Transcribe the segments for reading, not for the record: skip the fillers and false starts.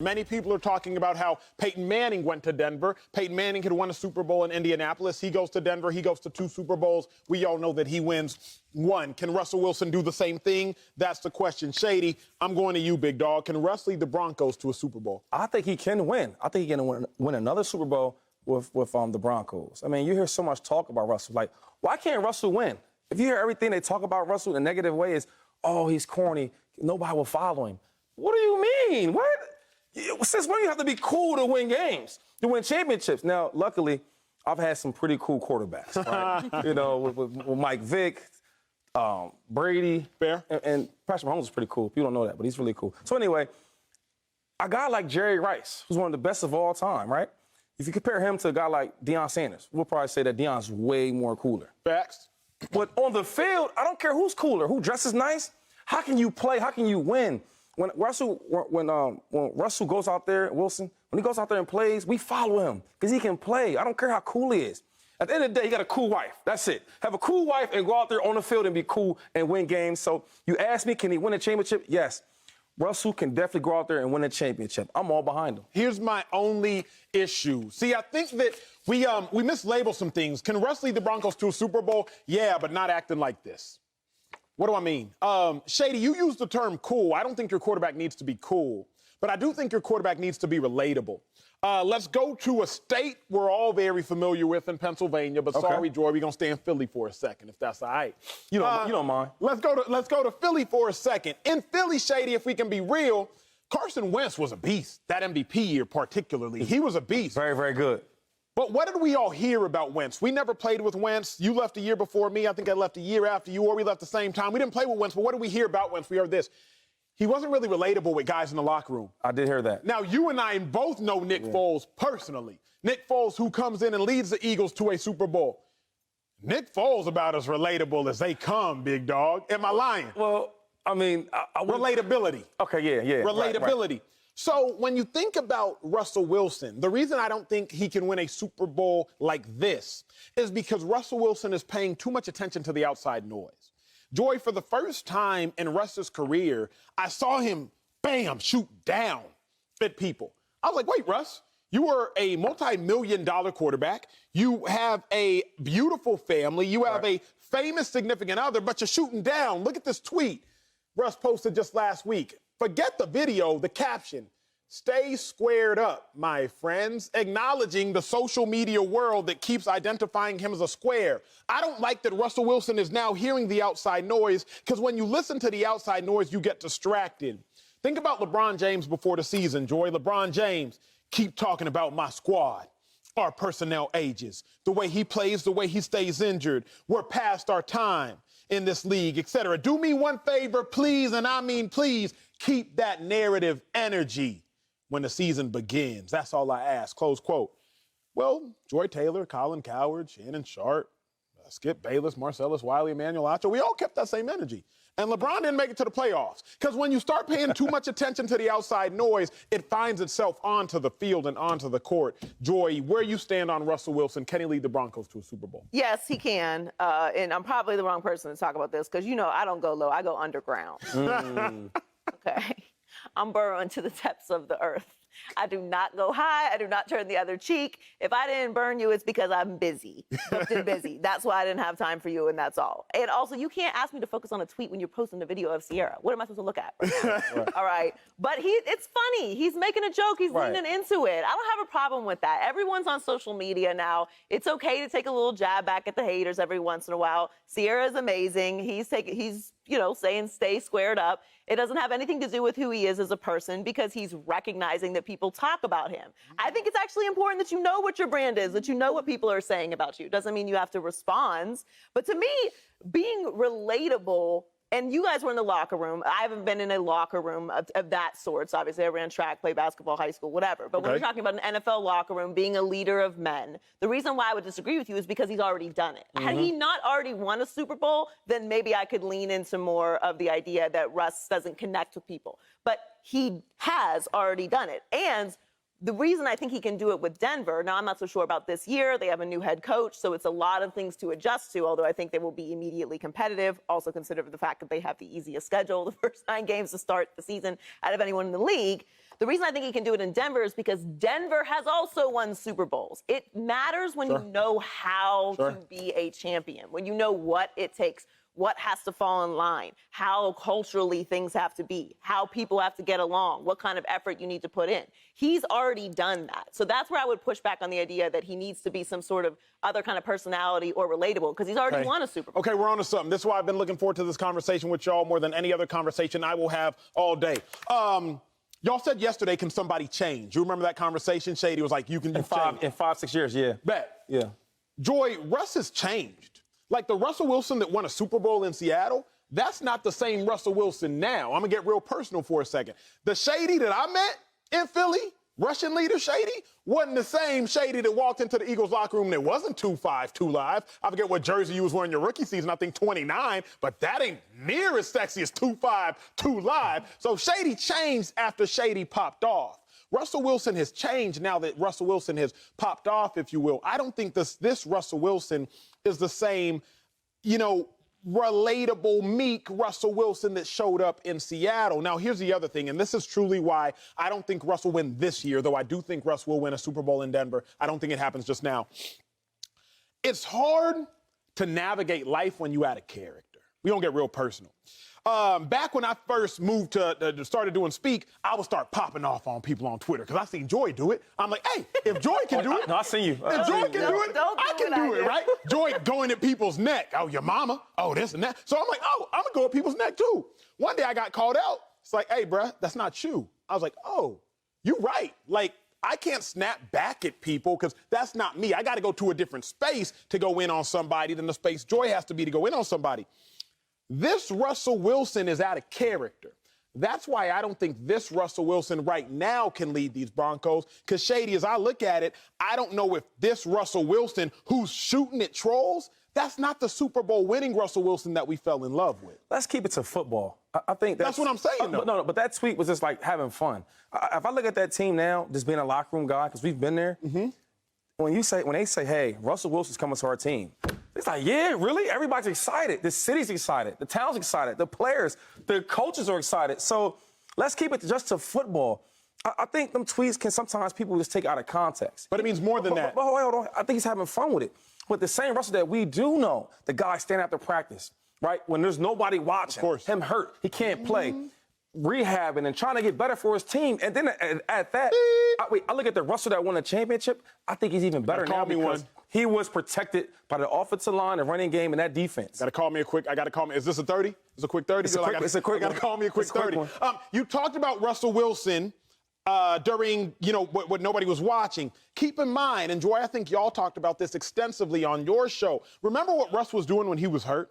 Many people are talking about how Peyton Manning went to Denver. Peyton Manning had won a Super Bowl in Indianapolis. He goes to Denver. He goes to 2 Super Bowls. We all know that he wins 1. Can Russell Wilson do the same thing? That's the question. Shady, I'm going to you, big dog. Can Russ lead the Broncos to a Super Bowl? I think he can win. I think he can win another Super Bowl with the Broncos. I mean, you hear so much talk about Russell. Like, why can't Russell win? If you hear everything they talk about Russell in a negative way is, oh, he's corny. Nobody will follow him. What do you mean? What? Since when you have to be cool to win games, to win championships? Now, luckily, I've had some pretty cool quarterbacks, right? You know, with Mike Vick, Brady. Fair. And Patrick Mahomes is pretty cool. People don't know that, but he's really cool. So anyway, a guy like Jerry Rice, who's one of the best of all time, right? If you compare him to a guy like Deion Sanders, we'll probably say that Deion's way more cooler. Facts. But on the field, I don't care who's cooler, who dresses nice. How can you play? How can you win? When Russell goes out there, Wilson, when he goes out there and plays, we follow him because he can play. I don't care how cool he is. At the end of the day, he got a cool wife. That's it. Have a cool wife and go out there on the field and be cool and win games. So you ask me, can he win a championship? Yes. Russell can definitely go out there and win a championship. I'm all behind him. Here's my only issue. See, I think that we mislabel some things. Can Russ lead the Broncos to a Super Bowl? Yeah, but not acting like this. What do I mean? Shady, you used the term cool. I don't think your quarterback needs to be cool, but I do think your quarterback needs to be relatable. Let's go to a state we're all very familiar with in Pennsylvania, but sorry, Joy, we're going to stay in Philly for a second, if that's all right. You don't mind. Let's go to Philly for a second. In Philly, Shady, if we can be real, Carson Wentz was a beast. That MVP year particularly, he was a beast. Very, very good. But what did we all hear about Wentz? We never played with Wentz. You left a year before me. I think I left a year after you, or we left the same time. We didn't play with Wentz, but what did we hear about Wentz? We heard this. He wasn't really relatable with guys in the locker room. I did hear that. Now, you and I both know Nick Foles personally. Nick Foles, who comes in and leads the Eagles to a Super Bowl. Nick Foles about as relatable as they come, big dog. Am I lying? Well, I mean, relatability. Okay, yeah. Relatability. Right. So when you think about Russell Wilson, the reason I don't think he can win a Super Bowl like this is because Russell Wilson is paying too much attention to the outside noise. Joy, for the first time in Russ's career, I saw him, bam, shoot down at people. I was like, wait, Russ, you were a multi-million-dollar quarterback. You have a beautiful family. You have a famous significant other, but you're shooting down. Look at this tweet Russ posted just last week. Forget the video, the caption. Stay squared up, my friends, acknowledging the social media world that keeps identifying him as a square. I don't like that Russell Wilson is now hearing the outside noise, because when you listen to the outside noise, you get distracted. Think about LeBron James before the season, Joy. LeBron James, keep talking about my squad. Our personnel ages, the way he plays, the way he stays injured. We're past our time in this league, etc. Do me one favor, please, and I mean please, keep that narrative energy when the season begins. That's all I ask, close quote. Well, Joy Taylor, Colin Cowherd, Shannon Sharp, Skip Bayless, Marcellus Wiley, Emmanuel Acho, we all kept that same energy. And LeBron didn't make it to the playoffs. Because when you start paying too much attention to the outside noise, it finds itself onto the field and onto the court. Joy, where you stand on Russell Wilson, can he lead the Broncos to a Super Bowl? Yes, he can. And I'm probably the wrong person to talk about this because, you know, I don't go low. I go underground. Okay. I'm burrowing to the depths of the earth. I do not go high. I do not turn the other cheek. If I didn't burn you, it's because I'm busy. Booked and busy. That's why I didn't have time for you, and that's all. And also, you can't ask me to focus on a tweet when you're posting a video of Sierra. What am I supposed to look at? Right. All right. But it's funny. He's making a joke. He's leaning into it. I don't have a problem with that. Everyone's on social media now. It's okay to take a little jab back at the haters every once in a while. Sierra is amazing. He's saying stay squared up. It doesn't have anything to do with who he is as a person because he's recognizing that people talk about him. I think it's actually important that you know what your brand is, that you know what people are saying about you. It doesn't mean you have to respond. But to me, being relatable, and you guys were in the locker room. I haven't been in a locker room of that sort. So obviously, I ran track, played basketball, high school, whatever. But when you're talking about an NFL locker room, being a leader of men, the reason why I would disagree with you is because he's already done it. Had he not already won a Super Bowl, then maybe I could lean into more of the idea that Russ doesn't connect with people. But he has already done it. And The reason I think he can do it with Denver, now I'm not so sure about this year. They have a new head coach, so it's a lot of things to adjust to, although I think they will be immediately competitive. Also consider the fact that they have the easiest schedule, the first 9 games to start the season out of anyone in the league. The reason I think he can do it in Denver is because Denver has also won Super Bowls. It matters when you know how to be a champion, when you know what it takes, what has to fall in line, how culturally things have to be, how people have to get along, what kind of effort you need to put in. He's already done that. So that's where I would push back on the idea that he needs to be some sort of other kind of personality or relatable, because he's already won a Super Bowl. Okay, we're on to something. This is why I've been looking forward to this conversation with y'all more than any other conversation I will have all day. Y'all said yesterday, can somebody change? You remember that conversation? Shady was like, you can change. In 5-6 years, yeah. Bet. Yeah. Joy, Russ has changed. Like the Russell Wilson that won a Super Bowl in Seattle, that's not the same Russell Wilson now. I'm going to get real personal for a second. The Shady that I met in Philly, Russian leader Shady, wasn't the same Shady that walked into the Eagles locker room that wasn't 2'5", 2 Live. I forget what jersey you was wearing your rookie season, I think 29, but that ain't near as sexy as 2'5", 2 Live. So Shady changed after Shady popped off. Russell Wilson has changed now that Russell Wilson has popped off, if you will. I don't think this Russell Wilson is the same, relatable, meek Russell Wilson that showed up in Seattle. Now, here's the other thing, and this is truly why I don't think Russ will win this year, though I do think Russ will win a Super Bowl in Denver. I don't think it happens just now. It's hard to navigate life when you out of character. We don't get real personal. Back when I first moved to started doing Speak, I would start popping off on people on Twitter because I seen Joy do it. I'm like, hey, if Joy can do it, No, I seen you. if Joy can do it, I can do it, I right? Joy going at people's neck. Oh, your mama. Oh, this and that. So I'm like, oh, I'm gonna go at people's neck too. One day I got called out. It's like, hey, bruh, that's not you. I was like, oh, you right. Like, I can't snap back at people because that's not me. I got to go to a different space to go in on somebody than the space Joy has to be to go in on somebody. This Russell Wilson is out of character. That's why I don't think this Russell Wilson right now can lead these Broncos. Because, Shady, as I look at it, I don't know if this Russell Wilson who's shooting at trolls, that's not the Super Bowl winning Russell Wilson that we fell in love with. Let's keep it to football. I think that's what I'm saying, though. No, but that tweet was just like having fun. If I look at that team now, just being a locker room guy, because we've been there, when they say, hey, Russell Wilson's coming to our team, it's like, yeah, really? Everybody's excited. The city's excited. The town's excited. The players, the coaches are excited. So let's keep it just to football. I think them tweets can sometimes people just take out of context. But it means more than that. But hold on. I think he's having fun with it. But the same Russell that we do know, the guy standing after practice, right? When there's nobody watching, of course. Him hurt, he can't play, rehabbing and trying to get better for his team. And then at that, I look at the Russell that won the championship. I think he's even better now because he was protected by the offensive line, the running game, and that defense. I got to call me. Is this a 30? Is it a quick 30? It's a quick I got to call me a quick 30. You talked about Russell Wilson during, what nobody was watching. Keep in mind, and Joy, I think y'all talked about this extensively on your show. Remember what Russ was doing when he was hurt?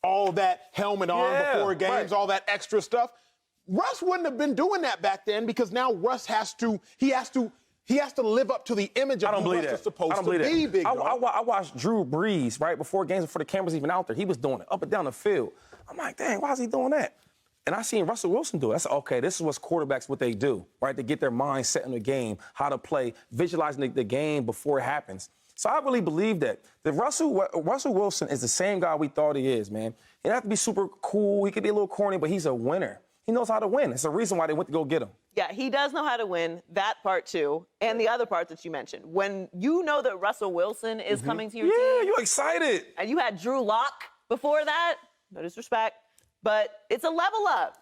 All that helmet on before games, all that extra stuff. Russ wouldn't have been doing that back then because now Russ has to live up to the image of who Russ is supposed to be, big dog. I watched Drew Brees, right, before games, before the cameras even out there. He was doing it up and down the field. I'm like, dang, why is he doing that? And I seen Russell Wilson do it. I said, okay, this is what quarterbacks, what they do, right? They get their mind set in the game, how to play, visualizing the game before it happens. So I really believe that. Russell Wilson is the same guy we thought he is, man. He doesn't have to be super cool. He could be a little corny, but he's a winner. He knows how to win. It's the reason why they went to go get him. Yeah, he does know how to win, that part too, and the other part that you mentioned. When you know that Russell Wilson is coming to your team. Yeah, you're excited. And you had Drew Lock before that, no disrespect, but it's a level up.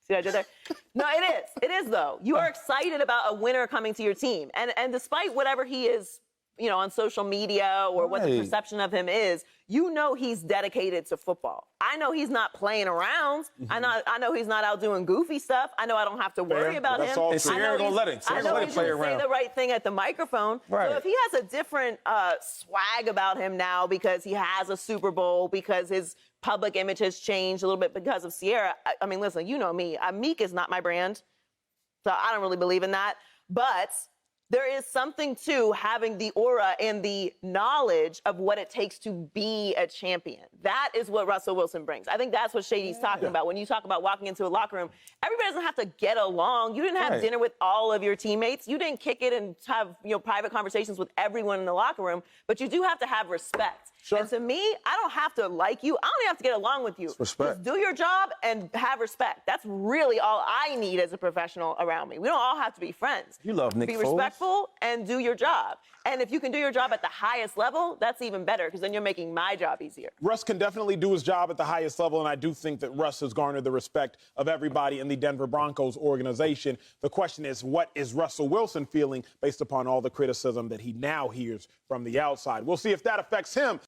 See what I did there? No, it is. It is, though. You are excited about a winner coming to your team. And despite whatever he is, on social media or what the perception of him is, he's dedicated to football. I know he's not playing around. I know he's not out doing goofy stuff. I know I don't have to worry about him. And Sierra gonna let him. I know he's gonna say the right thing at the microphone. Right. So if he has a different swag about him now because he has a Super Bowl, because his public image has changed a little bit because of Sierra. I mean, listen, you know me. Meek is not my brand, so I don't really believe in that. But there is something to having the aura and the knowledge of what it takes to be a champion. That is what Russell Wilson brings. I think that's what Shady's talking about. When you talk about walking into a locker room, everybody doesn't have to get along. You didn't have dinner with all of your teammates. You didn't kick it and have private conversations with everyone in the locker room, but you do have to have respect. Sure. And to me, I don't have to like you. I don't even have to get along with you. It's respect. Just do your job and have respect. That's really all I need as a professional around me. We don't all have to be friends. You love Nick Be Foles. respectful and do your job. And if you can do your job at the highest level, that's even better because then you're making my job easier. Russ can definitely do his job at the highest level, and I do think that Russ has garnered the respect of everybody in the Denver Broncos organization. The question is, what is Russell Wilson feeling based upon all the criticism that he now hears from the outside? We'll see if that affects him.